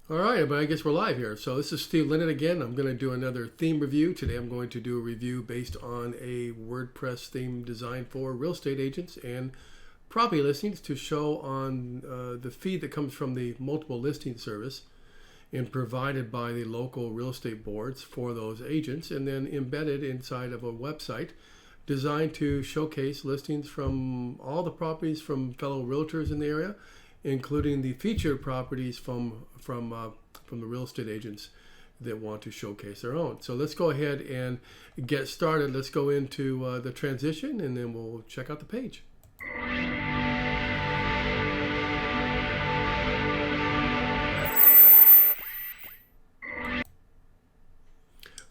All right, but I guess we're live here. So this is Steve Linnet again. I'm going to do another theme review. Today I'm going to do a review based on a WordPress theme designed for real estate agents and property listings to show on the feed that comes from the multiple listing service and provided by the local real estate boards for those agents, and then embedded inside of a website designed to showcase listings from all the properties from fellow realtors in the area, including the featured properties from the real estate agents that want to showcase their own. So let's go ahead and get started. Let's go into the transition, and then we'll check out the page.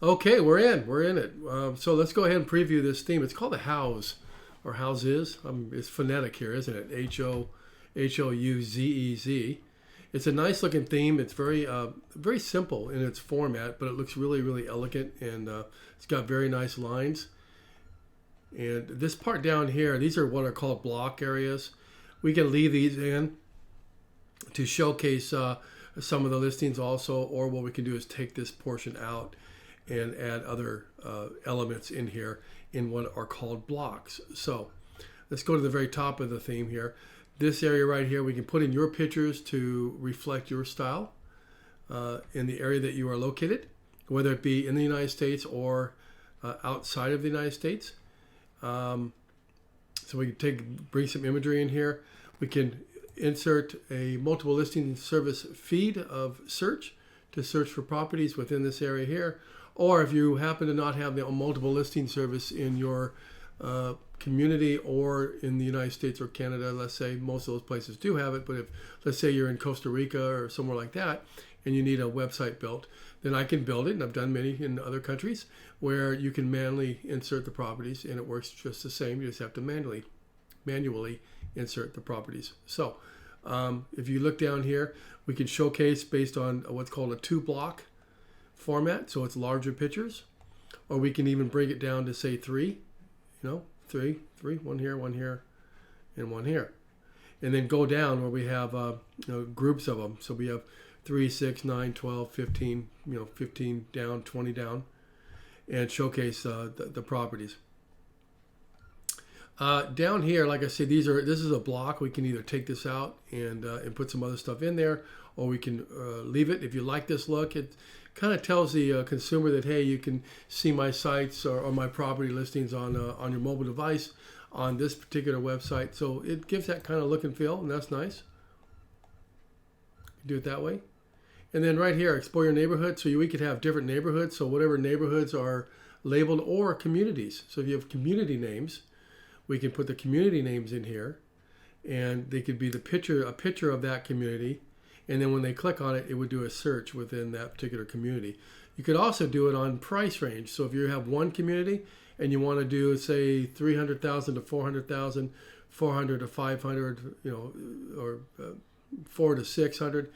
Okay, we're in it. So let's go ahead and preview this theme. It's called the Houzez, or Houzez. It's phonetic here, isn't it? Houzez. It's a nice looking theme. It's very simple in its format, but it looks really elegant, and it's got very nice lines. And this part down here, these are what are called block areas. We can leave these in to showcase some of the listings also, or what we can do is take this portion out and add other elements in here in what are called blocks. So let's go to the very top of the theme here. This area right here, we can put in your pictures to reflect your style in the area that you are located, whether it be in the United States or outside of the United States. So we can bring some imagery in here. We can insert a multiple listing service feed of search to search for properties within this area here. Or if you happen to not have the multiple listing service in your community or in the United States or Canada, let's say most of those places do have it, but if let's say you're in Costa Rica or somewhere like that and you need a website built, then I can build it, and I've done many in other countries where you can manually insert the properties, and it works just the same. You just have to manually insert the properties. So if you look down here, we can showcase based on what's called a 2-block format, so it's larger pictures, or we can even bring it down to say 3, three, one here, and one here, and then go down where we have groups of them. So we have 3, 6, 9, 12, 15, 15 down, 20 down, and showcase the properties. Down here, like I said, this is a block. We can either take this out and put some other stuff in there, or we can leave it. If you like this look, it kind of tells the consumer that, hey, you can see my sites or my property listings on your mobile device on this particular website. So it gives that kind of look and feel, and that's nice. Do it that way. And then right here, explore your neighborhood. So we could have different neighborhoods. So whatever neighborhoods are labeled, or communities. So if you have community names, we can put the community names in here, and they could be a picture of that community. And then when they click on it, it would do a search within that particular community. You could also do it on price range. So if you have one community and you want to do, say, 300,000 to 400,000, 400 to 500, or 4 to 600,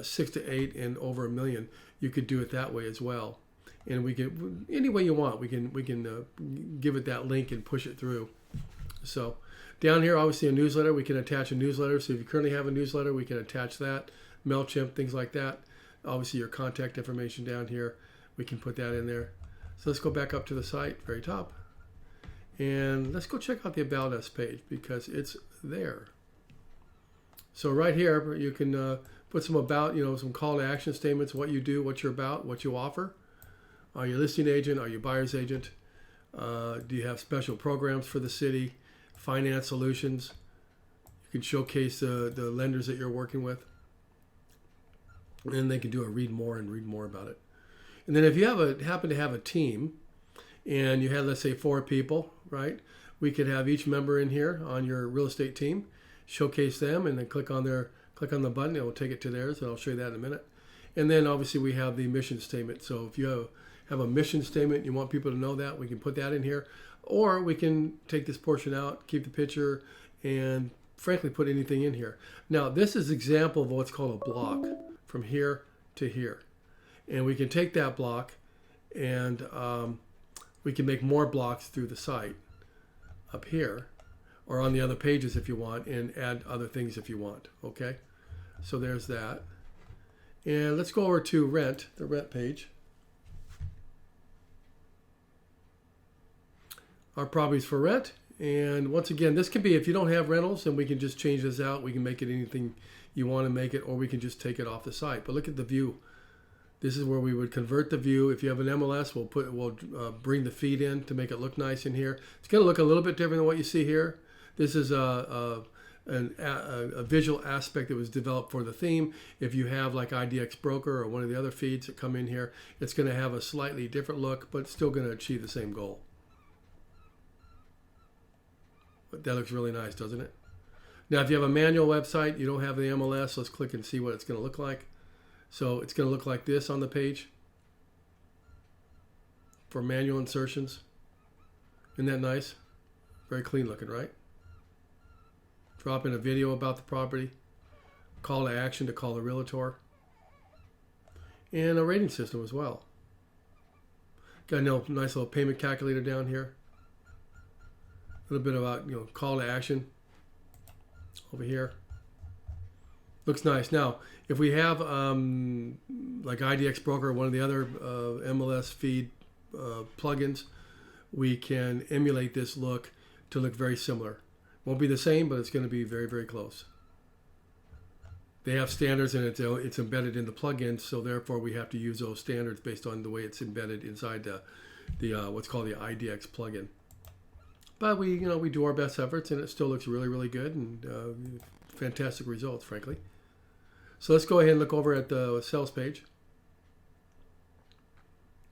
6 to 8, and over $1 million, you could do it that way as well. And we can, any way you want, we can give it that link and push it through. So down here, obviously a newsletter. We can attach a newsletter. So if you currently have a newsletter, we can attach that. MailChimp, things like that. Obviously your contact information down here, we can put that in there. So let's go back up to the site, very top. And let's go check out the About Us page, because it's there. So right here, you can put some about, some call to action statements, what you do, what you're about, what you offer. Are you a listing agent? Are you a buyer's agent? Do you have special programs for the city? Finance solutions. You can showcase the lenders that you're working with. And then they can do a read more about it. And then if you happen to have a team, and you had, let's say, 4 people, right? We could have each member in here on your real estate team, showcase them, and then click on the button. It will take it to theirs, and I'll show you that in a minute. And then obviously we have the mission statement. So if you have a mission statement, you want people to know that, we can put that in here. Or we can take this portion out, keep the picture, and frankly put anything in here. Now this is an example of what's called a block, from here to here. And we can take that block, and we can make more blocks through the site up here, or on the other pages if you want, and add other things if you want. Okay, so there's that. And let's go over to rent, the rent page. Our properties for rent. And once again, this can be, if you don't have rentals, then we can just change this out. We can make it anything you want to make it, or we can just take it off the site. But look at the view. This is where we would convert the view. If you have an MLS, we'll bring the feed in to make it look nice in here. It's going to look a little bit different than what you see here. This is a visual aspect that was developed for the theme. If you have like IDX Broker or one of the other feeds that come in here, it's going to have a slightly different look, but it's still going to achieve the same goal. But that looks really nice, doesn't it? Now, if you have a manual website, you don't have the MLS, let's click and see what it's going to look like. So it's going to look like this on the page for manual insertions. Isn't that nice? Very clean looking, right? Drop in a video about the property, call to action to call the realtor, and a rating system as well. Got a nice little payment calculator down here. A little bit about call to action over here. Looks nice. Now, if we have like IDX Broker or one of the other MLS feed plugins, we can emulate this look to look very similar. Won't be the same, but it's going to be very, very close. They have standards, and it's embedded in the plugin, so therefore we have to use those standards based on the way it's embedded inside the what's called the IDX plugin. But we do our best efforts, and it still looks really, really good, and fantastic results, frankly. So let's go ahead and look over at the sales page.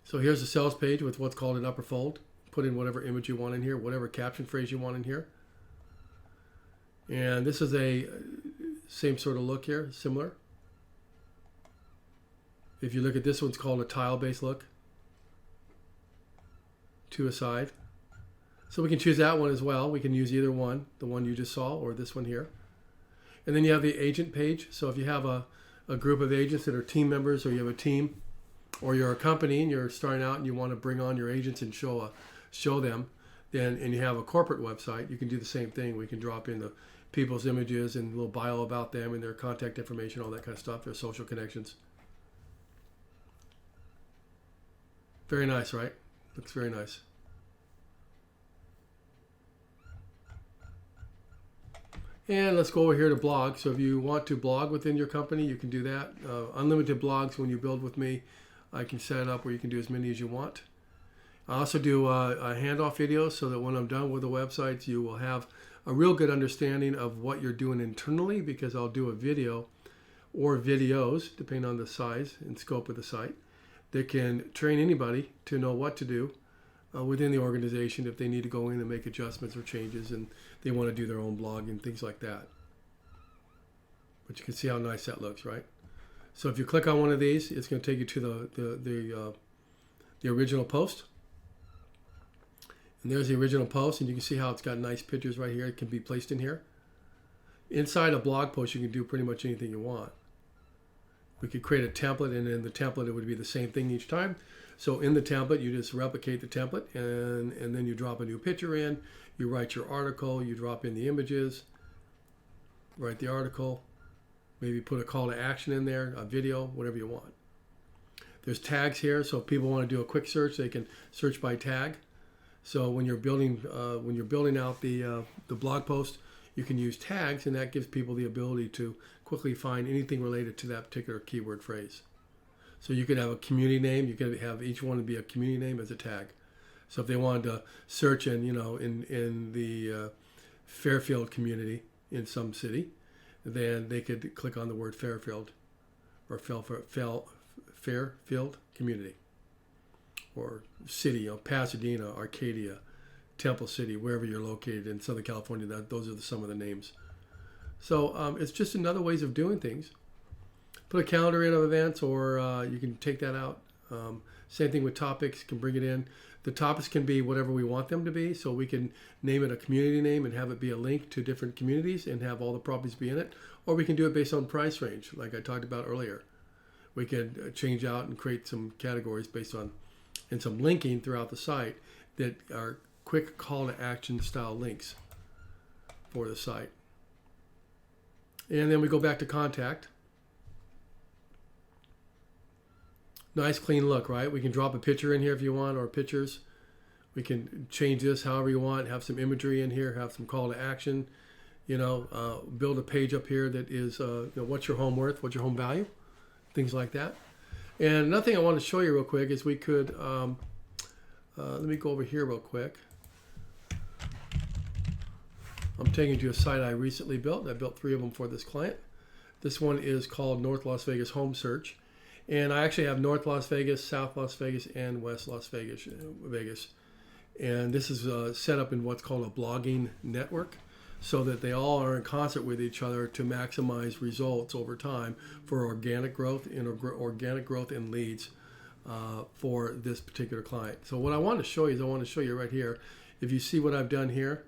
So here's the sales page with what's called an upper fold. Put in whatever image you want in here, whatever caption phrase you want in here. And this is a same sort of look here, similar. If you look at this one's called a tile-based look. To a side. So we can choose that one as well. We can use either one, the one you just saw or this one here. And then you have the agent page. So if you have a group of agents that are team members, or you have a team, or you're a company and you're starting out and you want to bring on your agents and show them, and you have a corporate website, you can do the same thing. We can drop in the people's images and a little bio about them and their contact information, all that kind of stuff, their social connections. Very nice, right? Looks very nice. And let's go over here to blog. So if you want to blog within your company, you can do that. Unlimited blogs when you build with me. I can set it up where you can do as many as you want. I also do a handoff video so that when I'm done with the websites, you will have a real good understanding of what you're doing internally, because I'll do a video or videos, depending on the size and scope of the site, that can train anybody to know what to do within the organization if they need to go in and make adjustments or changes and they want to do their own blog and things like that. But you can see how nice that looks, right? So if you click on one of these, it's going to take you to the original post. And there's the original post, and you can see how it's got nice pictures right here. It can be placed in here. Inside a blog post, you can do pretty much anything you want. We could create a template, and in the template, it would be the same thing each time. So in the template, you just replicate the template, and then you drop a new picture in. You write your article. You drop in the images. Write the article. Maybe put a call to action in there, a video, whatever you want. There's tags here, so if people want to do a quick search, they can search by tag. So when you're building out the blog post, you can use tags, and that gives people the ability to quickly find anything related to that particular keyword phrase. So you could have a community name. You could have each one to be a community name as a tag. So if they wanted to search in the Fairfield community in some city, then they could click on the word Fairfield or Fairfield community. Or city, Pasadena, Arcadia, Temple City, wherever you're located in Southern California. Those are some of the names. So it's just another ways of doing things. Put a calendar in of events, or you can take that out. Same thing with topics, can bring it in. The topics can be whatever we want them to be, so we can name it a community name and have it be a link to different communities and have all the properties be in it. Or we can do it based on price range, like I talked about earlier. We could change out and create some categories based on, and some linking throughout the site that are quick call to action style links for the site. And then we go back to contact. Nice clean look, right? We can drop a picture in here if you want, or pictures. We can change this however you want, have some imagery in here, have some call to action, build a page up here that is, what's your home worth, what's your home value, things like that. And another thing I want to show you real quick is we could, let me go over here real quick. I'm taking you to a site I recently built. I built 3 of them for this client. This one is called North Las Vegas Home Search. And I actually have North Las Vegas, South Las Vegas, and West Las Vegas. And this is set up in what's called a blogging network, so that they all are in concert with each other to maximize results over time for organic growth and leads for this particular client. So what I want to show you is right here. If you see what I've done here,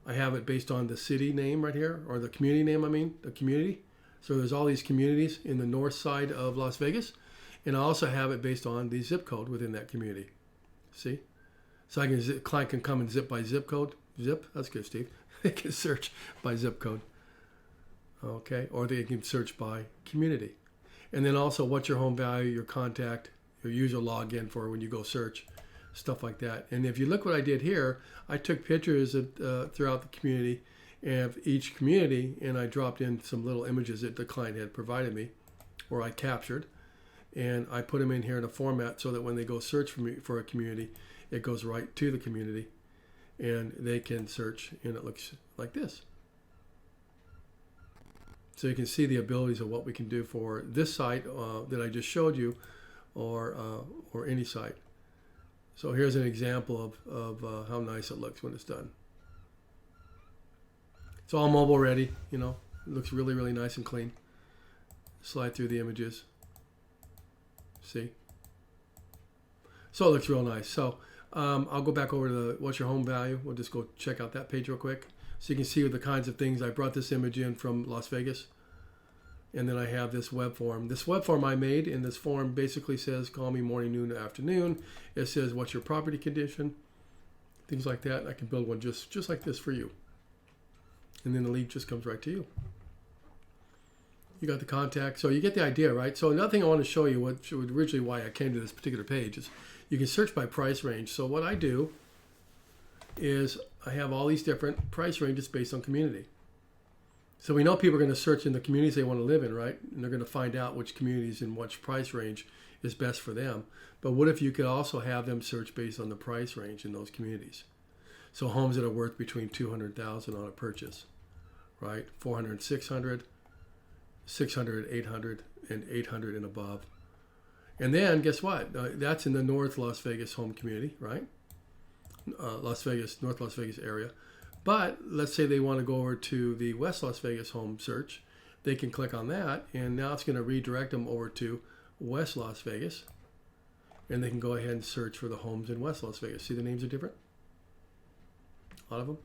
I have it based on the city name right here, or the community name, the community. So there's all these communities in the north side of Las Vegas, and I also have it based on the zip code within that community. See? So client can come and zip by zip code. Zip, that's good, Steve. They can search by zip code. Okay, or they can search by community. And then also what's your home value, your contact, your user login for when you go search, stuff like that. And if you look what I did here, I took pictures throughout the community of each community, and I dropped in some little images that the client had provided me, or I captured, and I put them in here in a format so that when they go search for a community, it goes right to the community, and they can search, and it looks like this. So you can see the abilities of what we can do for this site that I just showed you, or any site. So here's an example of how nice it looks when it's done. It's all mobile ready, it looks really, really nice and clean. Slide through the images. See? So it looks real nice. So I'll go back over to the what's your home value. We'll just go check out that page real quick. So you can see the kinds of things. I brought this image in from Las Vegas. And then I have this web form. This web form I made, and this form basically says, call me morning, noon, afternoon. It says, what's your property condition? Things like that. I can build one just like this for you. And then the lead just comes right to you. You got the contact. So you get the idea, right? So another thing I want to show you, originally why I came to this particular page, is you can search by price range. So what I do is I have all these different price ranges based on community. So we know people are going to search in the communities they want to live in, right? And they're going to find out which communities and which price range is best for them. But what if you could also have them search based on the price range in those communities? So homes that are worth between $200,000 on a purchase, right? 400, 600, 600, 800, and 800 and above. And then guess what? That's in the North Las Vegas home community, right? North Las Vegas area. But let's say they want to go over to the West Las Vegas home search. They can click on that, and now it's going to redirect them over to West Las Vegas. And they can go ahead and search for the homes in West Las Vegas. See the names are different? A lot of them.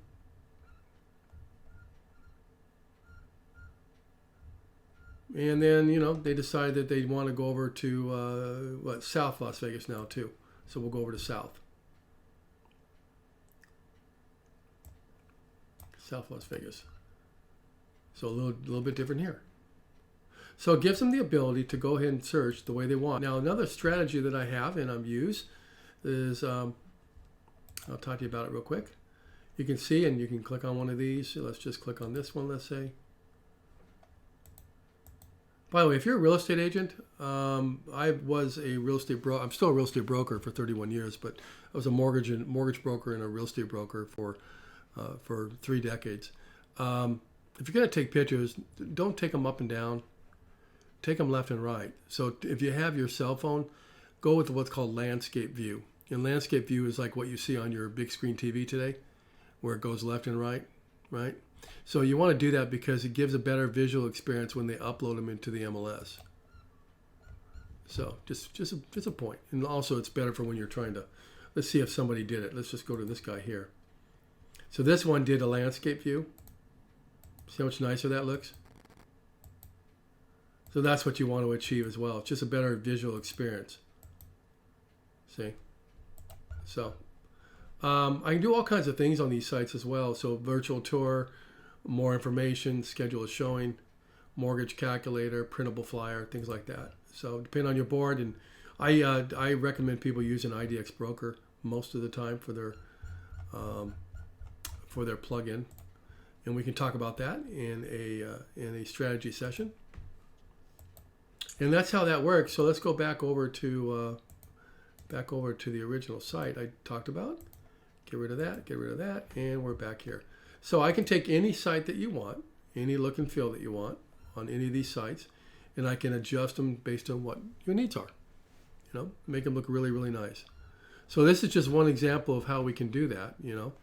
And then, they decide that they want to go over to South Las Vegas now too. So we'll go over to South Las Vegas. So a little bit different here. So it gives them the ability to go ahead and search the way they want. Now another strategy that I have and I've used is, I'll talk to you about it real quick. You can see, and you can click on one of these. So let's just click on this one, let's say. By the way, if you're a real estate agent, I was a real estate broker. I'm still a real estate broker for 31 years, but I was a mortgage broker and a real estate broker for 3 decades. If you're going to take pictures, don't take them up and down. Take them left and right. So if you have your cell phone, go with what's called landscape view. And landscape view is like what you see on your big screen TV today, where it goes left and right, right? So you want to do that because it gives a better visual experience when they upload them into the MLS. So just a point. And also it's better for when you're trying to, let's see if somebody did it. Let's just go to this guy here. So this one did a landscape view. See how much nicer that looks? So that's what you want to achieve as well. It's just a better visual experience. See? So I can do all kinds of things on these sites as well. So virtual tour, more information, schedule a showing, mortgage calculator, printable flyer, things like that. So depending on your board, and I recommend people use an IDX broker most of the time for their plugin, and we can talk about that in a strategy session. And that's how that works. So let's go back over to the original site I talked about. Get rid of that, and we're back here. So I can take any site that you want, any look and feel that you want on any of these sites, and I can adjust them based on what your needs are. You know, make them look really, really nice. So this is just one example of how we can do that, you know.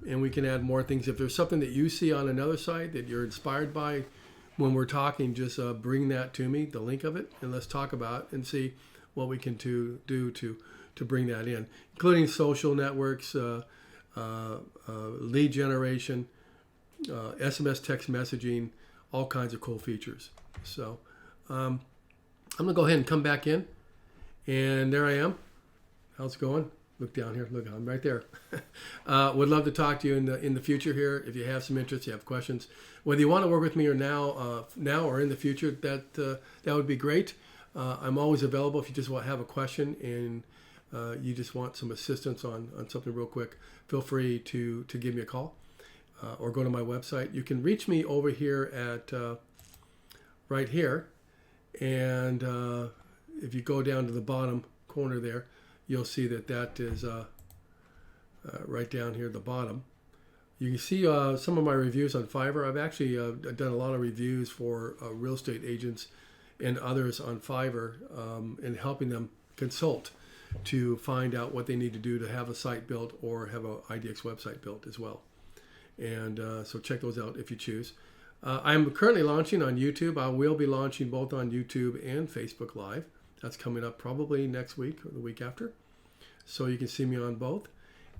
And we can add more things. If there's something that you see on another site that you're inspired by when we're talking, just bring that to me, the link of it, and let's talk about it and see what we can do to bring that in, including social networks, lead generation, SMS text messaging, all kinds of cool features. So I'm going to go ahead and come back in. And there I am. How's it going? Look down here. Look, I'm right there. Would love to talk to you in the future here. If you have some interest, you have questions, whether you want to work with me or now or in the future, that would be great. I'm always available if you just want to have a question and you just want some assistance on something real quick. Feel free to give me a call or go to my website. You can reach me over here at right here, and if you go down to the bottom corner there, you'll see that is right down here at the bottom. You can see some of my reviews on Fiverr. I've actually done a lot of reviews for real estate agents and others on Fiverr and helping them consult to find out what they need to do to have a site built or have an IDX website built as well. And so check those out if you choose. I'm currently launching on YouTube. I will be launching both on YouTube and Facebook Live. That's coming up probably next week or the week after. So you can see me on both.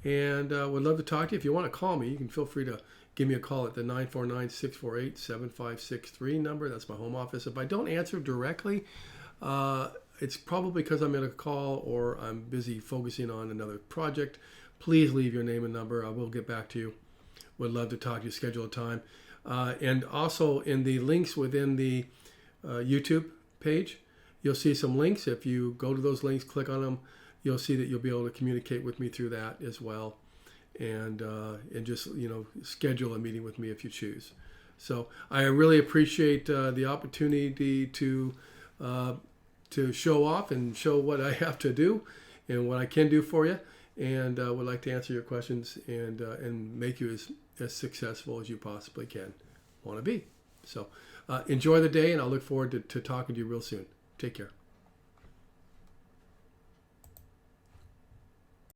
And would love to talk to you. If you want to call me, you can feel free to give me a call at the 949-648-7563 number. That's my home office. If I don't answer directly, it's probably because I'm in a call or I'm busy focusing on another project. Please leave your name and number. I will get back to you. Would love to talk to you, schedule a time. And also in the links within the YouTube page, you'll see some links. If you go to those links, click on them, you'll see that you'll be able to communicate with me through that as well. And just, you know, schedule a meeting with me if you choose. So I really appreciate the opportunity to show off and show what I have to do and what I can do for you. And would like to answer your questions and make you as successful as you possibly can want to be. So enjoy the day, and I'll look forward to talking to you real soon. Take care.